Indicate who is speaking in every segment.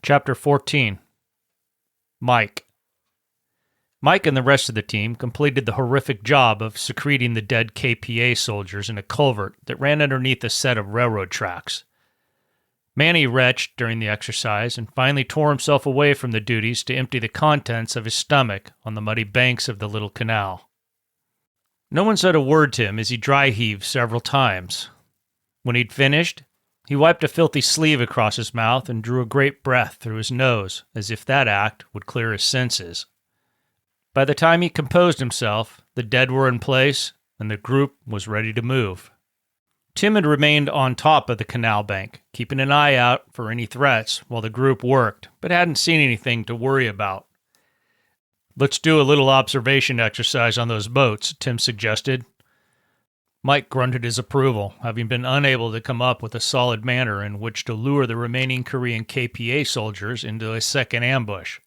Speaker 1: Chapter 14. Mike. Mike and the rest of the team completed the horrific job of secreting the dead KPA soldiers in a culvert that ran underneath a set of railroad tracks. Manny retched during the exercise and finally tore himself away from the duties to empty the contents of his stomach on the muddy banks of the little canal. No one said a word to him as he dry heaved several times. When he'd finished, he wiped a filthy sleeve across his mouth and drew a great breath through his nose, as if that act would clear his senses. By the time he composed himself, the dead were in place, and the group was ready to move. Tim had remained on top of the canal bank, keeping an eye out for any threats while the group worked, but hadn't seen anything to worry about. "Let's do a little observation exercise on those boats," Tim suggested. Mike grunted his approval, having been unable to come up with a solid manner in which to lure the remaining Korean KPA soldiers into a second ambush.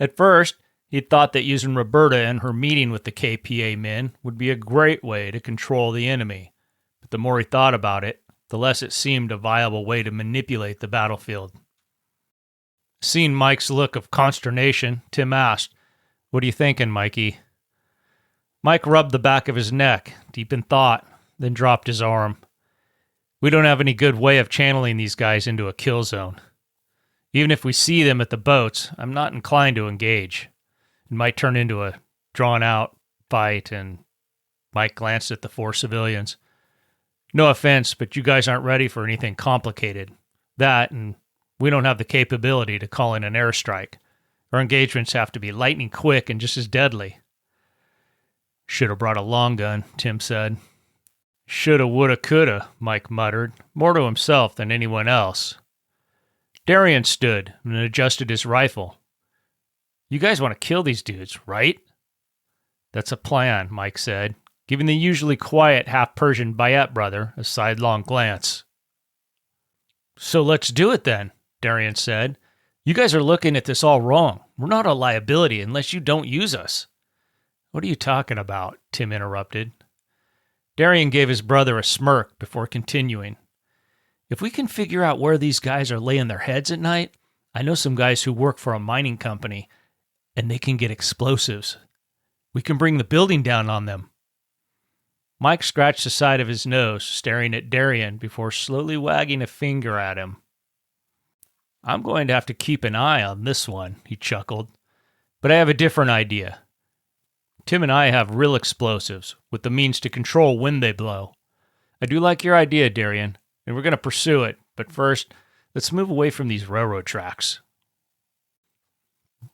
Speaker 1: At first, he'd thought that using Roberta and her meeting with the KPA men would be a great way to control the enemy, but the more he thought about it, the less it seemed a viable way to manipulate the battlefield. Seeing Mike's look of consternation, Tim asked, "What are you thinking, Mikey?" Mike rubbed the back of his neck, deep in thought, then dropped his arm. "We don't have any good way of channeling these guys into a kill zone. Even if we see them at the boats, I'm not inclined to engage. It might turn into a drawn-out fight," and Mike glanced at the four civilians. "No offense, but you guys aren't ready for anything complicated. That, and we don't have the capability to call in an airstrike. Our engagements have to be lightning quick and just as deadly." "Should have brought a long gun," Tim said. "Shoulda, woulda, coulda," Mike muttered, more to himself than anyone else. Darian stood and adjusted his rifle. "You guys want to kill these dudes, right?" "That's a plan," Mike said, giving the usually quiet half-Persian Bayat brother a sidelong glance. "So let's do it then," Darian said. "You guys are looking at this all wrong. We're not a liability unless you don't use us." "What are you talking about?" Tim interrupted. Darian gave his brother a smirk before continuing. "If we can figure out where these guys are laying their heads at night, I know some guys who work for a mining company, and they can get explosives. We can bring the building down on them." Mike scratched the side of his nose, staring at Darian before slowly wagging a finger at him. "I'm going to have to keep an eye on this one," he chuckled. "But I have a different idea. Tim and I have real explosives, with the means to control when they blow. I do like your idea, Darian, and we're going to pursue it, but first, let's move away from these railroad tracks."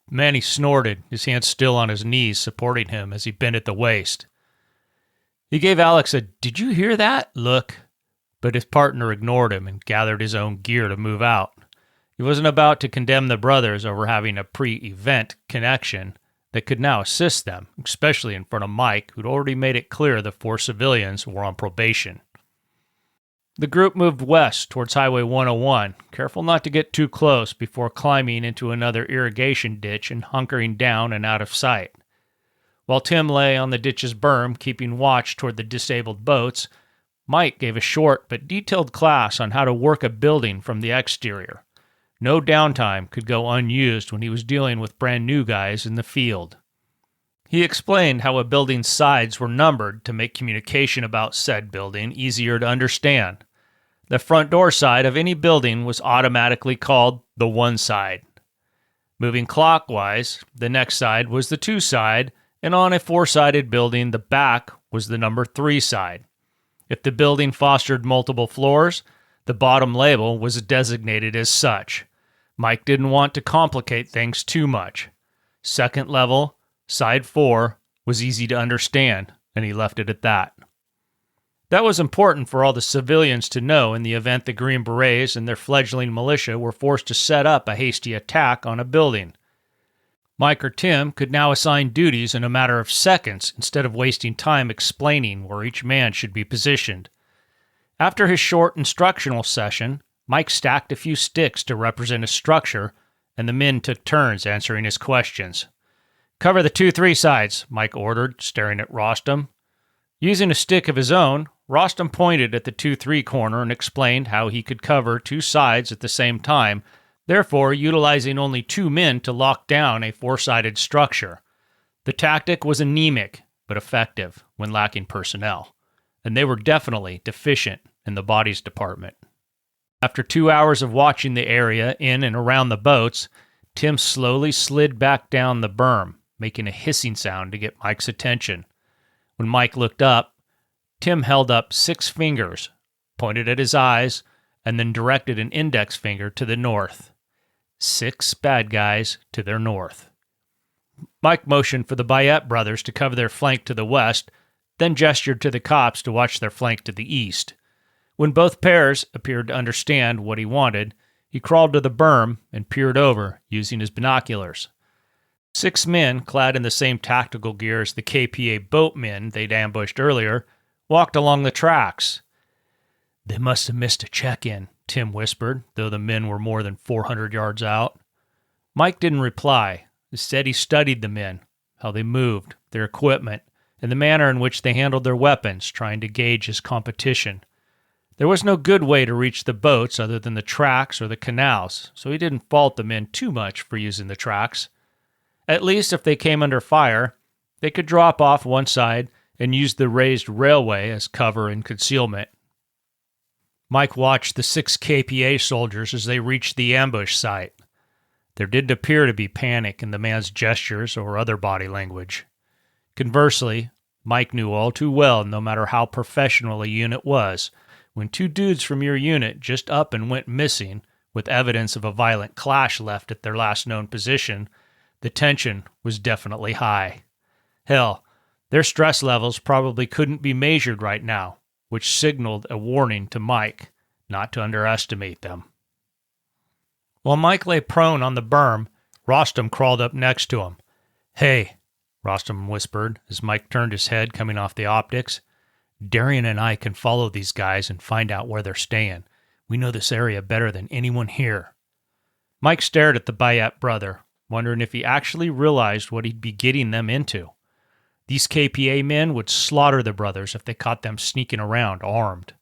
Speaker 1: Manny snorted, his hands still on his knees supporting him as he bent at the waist. He gave Alex a "did you hear that?" look, but his partner ignored him and gathered his own gear to move out. He wasn't about to condemn the brothers over having a pre-event connection that could now assist them, especially in front of Mike, who'd already made it clear the four civilians were on probation. The group moved west towards Highway 101, careful not to get too close before climbing into another irrigation ditch and hunkering down and out of sight. While Tim lay on the ditch's berm, keeping watch toward the disabled boats, Mike gave a short but detailed class on how to work a building from the exterior. No downtime could go unused when he was dealing with brand new guys in the field. He explained how a building's sides were numbered to make communication about said building easier to understand. The front door side of any building was automatically called the 1 side. Moving clockwise, the next side was the 2 side, and on a 4-sided building, the back was the number 3 side. If the building fostered multiple floors, the bottom label was designated as such. Mike didn't want to complicate things too much. Second level, side 4, was easy to understand, and he left it at that. That was important for all the civilians to know in the event the Green Berets and their fledgling militia were forced to set up a hasty attack on a building. Mike or Tim could now assign duties in a matter of seconds instead of wasting time explaining where each man should be positioned. After his short instructional session, Mike stacked a few sticks to represent a structure, and the men took turns answering his questions. "Cover the 2-3 sides," Mike ordered, staring at Rostam. Using a stick of his own, Rostam pointed at the 2-3 corner and explained how he could cover 2 sides at the same time therefore utilizing only 2 men to lock down a 4-sided structure. The tactic was anemic, but effective when lacking personnel, and they were definitely deficient in the bodies department. After 2 hours of watching the area in and around the boats, Tim slowly slid back down the berm, making a hissing sound to get Mike's attention. When Mike looked up, Tim held up 6 fingers, pointed at his eyes, and then directed an index finger to the north. 6 bad guys to their north. Mike motioned for the Bayet brothers to cover their flank to the west, then gestured to the cops to watch their flank to the east. When both pairs appeared to understand what he wanted, he crawled to the berm and peered over, using his binoculars. 6 men, clad in the same tactical gear as the KPA boatmen they'd ambushed earlier, walked along the tracks. "They must have missed a check-in," Tim whispered, though the men were more than 400 yards out. Mike didn't reply. Instead, he studied the men, how they moved, their equipment, and the manner in which they handled their weapons, trying to gauge his competition. There was no good way to reach the boats other than the tracks or the canals, so he didn't fault the men too much for using the tracks. At least if they came under fire, they could drop off one side and use the raised railway as cover and concealment. Mike watched the 6 KPA soldiers as they reached the ambush site. There didn't appear to be panic in the man's gestures or other body language. Conversely, Mike knew all too well, no matter how professional a unit was, when 2 dudes from your unit just up and went missing, with evidence of a violent clash left at their last known position, the tension was definitely high. Hell, their stress levels probably couldn't be measured right now, which signaled a warning to Mike not to underestimate them. While Mike lay prone on the berm, Rostam crawled up next to him. "Hey," Rostam whispered as Mike turned his head coming off the optics. "Darian and I can follow these guys and find out where they're staying. We know this area better than anyone here." Mike stared at the Bayet brother, wondering if he actually realized what he'd be getting them into. These KPA men would slaughter the brothers if they caught them sneaking around armed.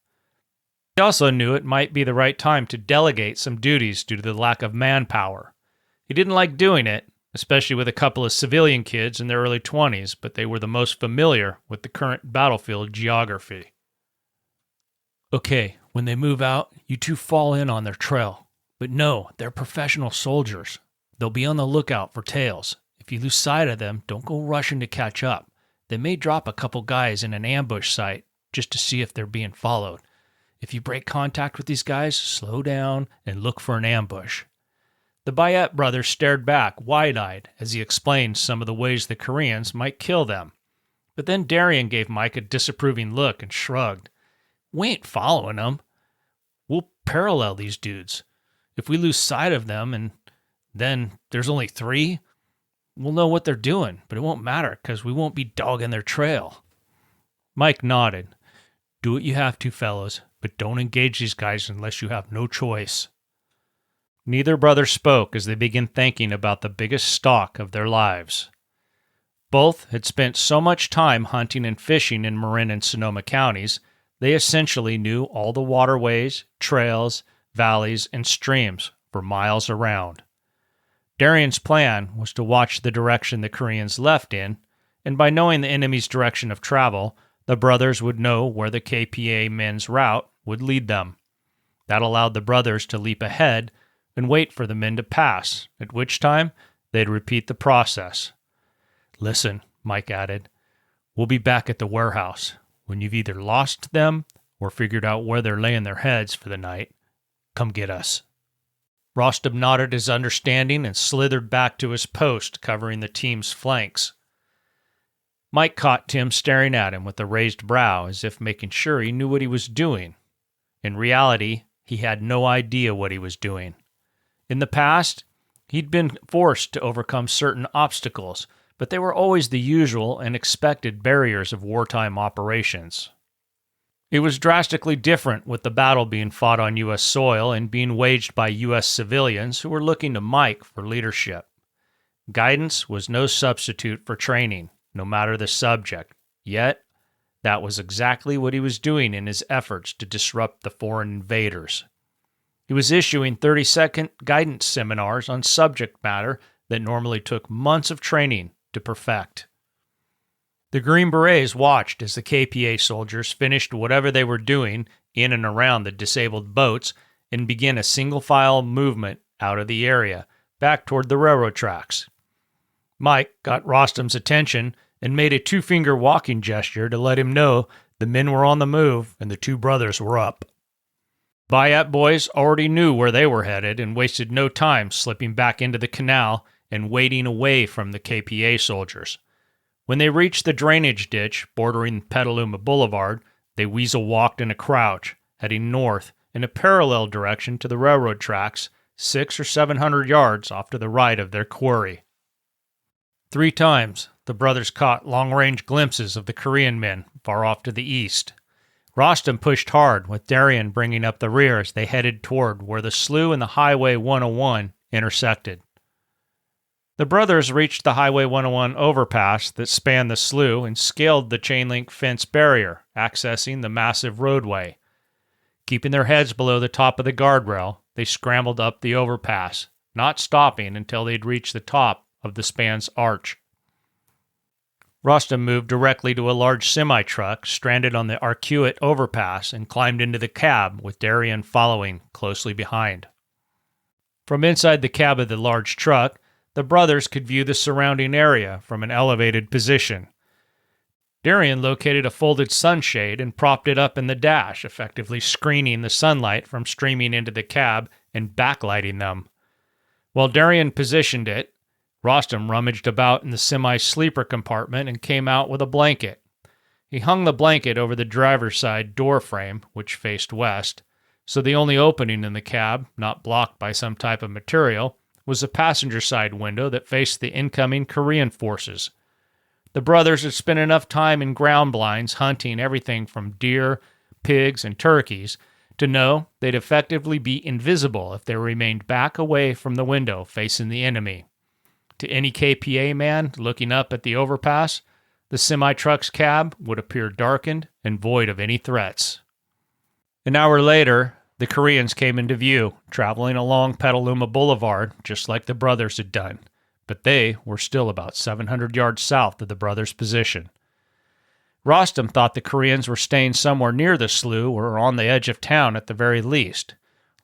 Speaker 1: He also knew it might be the right time to delegate some duties due to the lack of manpower. He didn't like doing it, especially with a couple of civilian kids in their early 20s, but they were the most familiar with the current battlefield geography. "Okay, when they move out, you 2 fall in on their trail. But no, they're professional soldiers. They'll be on the lookout for tails. If you lose sight of them, don't go rushing to catch up. They may drop a couple guys in an ambush site just to see if they're being followed. If you break contact with these guys, slow down and look for an ambush." The Bayet brothers stared back, wide-eyed, as he explained some of the ways the Koreans might kill them. But then Darian gave Mike a disapproving look and shrugged. "We ain't following them. We'll parallel these dudes. If we lose sight of them and then there's only 3, we'll know what they're doing, but it won't matter because we won't be dogging their trail." Mike nodded. "Do what you have to, fellows, but don't engage these guys unless you have no choice." Neither brother spoke as they began thinking about the biggest stalk of their lives. Both had spent so much time hunting and fishing in Marin and Sonoma counties, they essentially knew all the waterways, trails, valleys, and streams for miles around. Darian's plan was to watch the direction the Koreans left in, and by knowing the enemy's direction of travel, the brothers would know where the KPA men's route would lead them. That allowed the brothers to leap ahead and wait for the men to pass, at which time they'd repeat the process. "Listen," Mike added, "we'll be back at the warehouse. When you've either lost them or figured out where they're laying their heads for the night, come get us." Rostam nodded his understanding and slithered back to his post, covering the team's flanks. Mike caught Tim staring at him with a raised brow, as if making sure he knew what he was doing. In reality, he had no idea what he was doing. In the past, he'd been forced to overcome certain obstacles, but they were always the usual and expected barriers of wartime operations. It was drastically different with the battle being fought on U.S. soil and being waged by U.S. civilians who were looking to Mike for leadership. Guidance was no substitute for training, no matter the subject, yet that was exactly what he was doing in his efforts to disrupt the foreign invaders. He was issuing 30-second guidance seminars on subject matter that normally took months of training to perfect. The Green Berets watched as the KPA soldiers finished whatever they were doing in and around the disabled boats and began a single-file movement out of the area, back toward the railroad tracks. Mike got Rostam's attention and made a two-finger walking gesture to let him know the men were on the move and the two brothers were up. Bayat boys already knew where they were headed and wasted no time slipping back into the canal and wading away from the KPA soldiers. When they reached the drainage ditch bordering Petaluma Boulevard, they weasel-walked in a crouch, heading north in a parallel direction to the railroad tracks, 600 or 700 yards off to the right of their quarry. 3 times, the brothers caught long-range glimpses of the Korean men far off to the east. Rostam pushed hard, with Darien bringing up the rear as they headed toward where the slough and the Highway 101 intersected. The brothers reached the Highway 101 overpass that spanned the slough and scaled the chain-link fence barrier, accessing the massive roadway. Keeping their heads below the top of the guardrail, they scrambled up the overpass, not stopping until they'd reached the top of the span's arch. Rostam moved directly to a large semi-truck stranded on the Arcuate overpass and climbed into the cab, with Darien following closely behind. From inside the cab of the large truck, the brothers could view the surrounding area from an elevated position. Darien located a folded sunshade and propped it up in the dash, effectively screening the sunlight from streaming into the cab and backlighting them. While Darien positioned it, Rostam rummaged about in the semi-sleeper compartment and came out with a blanket. He hung the blanket over the driver's side door frame, which faced west, so the only opening in the cab, not blocked by some type of material, was a passenger side window that faced the incoming Korean forces. The brothers had spent enough time in ground blinds hunting everything from deer, pigs, and turkeys to know they'd effectively be invisible if they remained back away from the window facing the enemy. To any KPA man looking up at the overpass, the semi-truck's cab would appear darkened and void of any threats. An hour later, the Koreans came into view, traveling along Petaluma Boulevard just like the brothers had done, but they were still about 700 yards south of the brothers' position. Rostam thought the Koreans were staying somewhere near the slough or on the edge of town at the very least.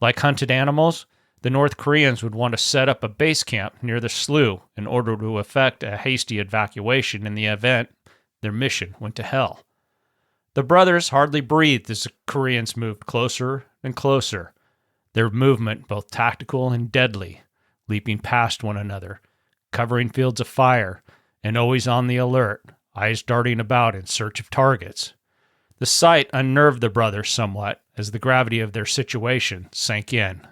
Speaker 1: Like hunted animals, the North Koreans would want to set up a base camp near the slough in order to effect a hasty evacuation in the event their mission went to hell. The brothers hardly breathed as the Koreans moved closer and closer, their movement both tactical and deadly, leaping past one another, covering fields of fire, and always on the alert, eyes darting about in search of targets. The sight unnerved the brothers somewhat as the gravity of their situation sank in.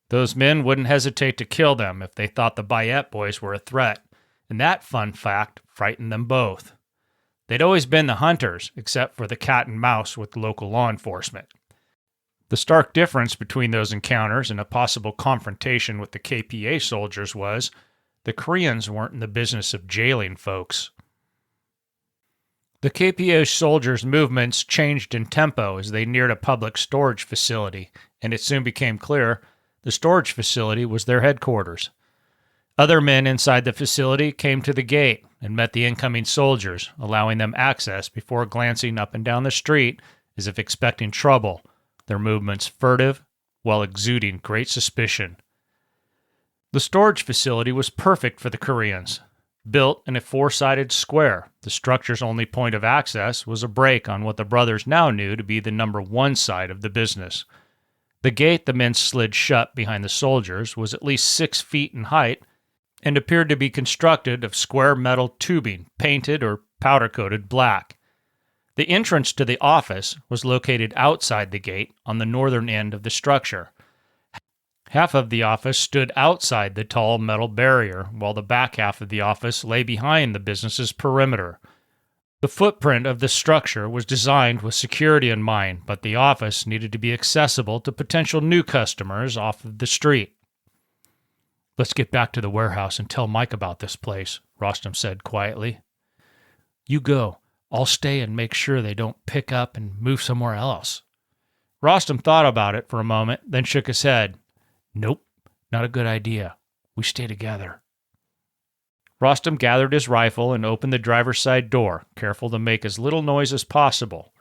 Speaker 1: Those men wouldn't hesitate to kill them if they thought the Bayat boys were a threat, and that fun fact frightened them both. They'd always been the hunters, except for the cat and mouse with local law enforcement. The stark difference between those encounters and a possible confrontation with the KPA soldiers was the Koreans weren't in the business of jailing folks. The KPA soldiers' movements changed in tempo as they neared a public storage facility, and it soon became clear the storage facility was their headquarters. Other men inside the facility came to the gate and met the incoming soldiers, allowing them access before glancing up and down the street as if expecting trouble, their movements furtive while exuding great suspicion. The storage facility was perfect for the Koreans. Built in a 4-sided square, the structure's only point of access was a break on what the brothers now knew to be the number 1 side of the business. The gate the men slid shut behind the soldiers was at least 6 feet in height and appeared to be constructed of square metal tubing painted or powder-coated black. The entrance to the office was located outside the gate on the northern end of the structure. Half of the office stood outside the tall metal barrier, while the back half of the office lay behind the business's perimeter. The footprint of the structure was designed with security in mind, but the office needed to be accessible to potential new customers off of the street. "Let's get back to the warehouse and tell Mike about this place," Rostam said quietly. "You go. I'll stay and make sure they don't pick up and move somewhere else." Rostam thought about it for a moment, then shook his head. Nope, not a good idea. We stay together. Rostam gathered his rifle and opened the driver's side door, careful to make as little noise as possible.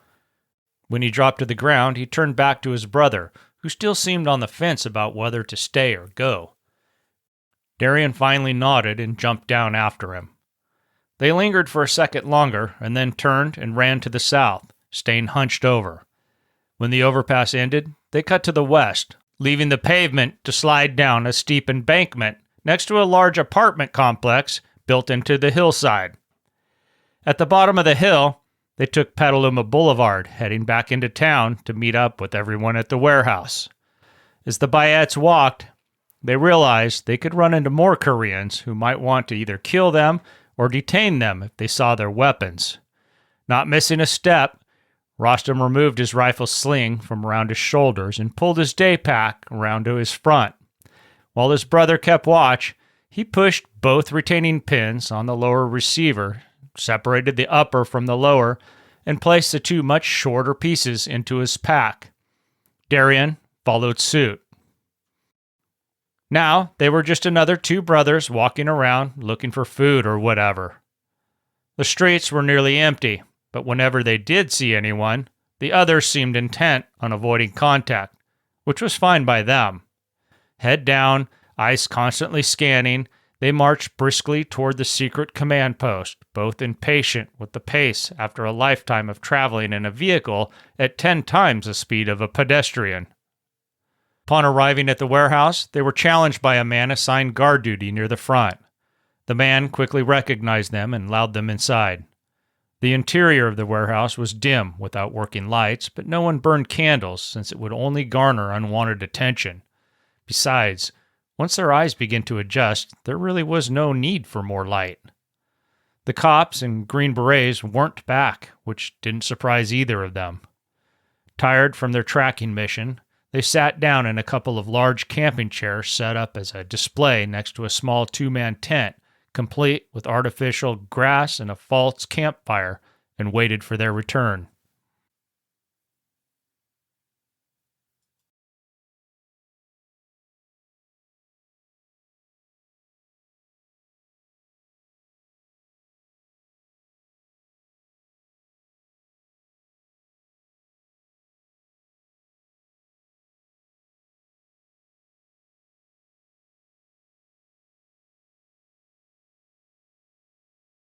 Speaker 1: When he dropped to the ground, he turned back to his brother, who still seemed on the fence about whether to stay or go. Darian finally nodded and jumped down after him. They lingered for a second longer and then turned and ran to the south, staying hunched over. When the overpass ended, they cut to the west, leaving the pavement to slide down a steep embankment next to a large apartment complex built into the hillside. At the bottom of the hill, they took Petaluma Boulevard, heading back into town to meet up with everyone at the warehouse. As the Bayettes walked, they realized they could run into more Koreans who might want to either kill them or detain them if they saw their weapons. Not missing a step, Rostam removed his rifle sling from around his shoulders and pulled his day pack around to his front. While his brother kept watch, he pushed both retaining pins on the lower receiver, separated the upper from the lower, and placed the two much shorter pieces into his pack. Darian followed suit. Now, they were just another two brothers walking around looking for food or whatever. The streets were nearly empty, but whenever they did see anyone, the others seemed intent on avoiding contact, which was fine by them. Head down, eyes constantly scanning, they marched briskly toward the secret command post, both impatient with the pace after a lifetime of traveling in a vehicle at 10 times the speed of a pedestrian. Upon arriving at the warehouse, they were challenged by a man assigned guard duty near the front. The man quickly recognized them and allowed them inside. The interior of the warehouse was dim without working lights, but no one burned candles since it would only garner unwanted attention. Besides, once their eyes began to adjust, there really was no need for more light. The cops and Green Berets weren't back, which didn't surprise either of them. Tired from their tracking mission, they sat down in a couple of large camping chairs set up as a display next to a small two-man tent, complete with artificial grass and a false campfire, and waited for their return.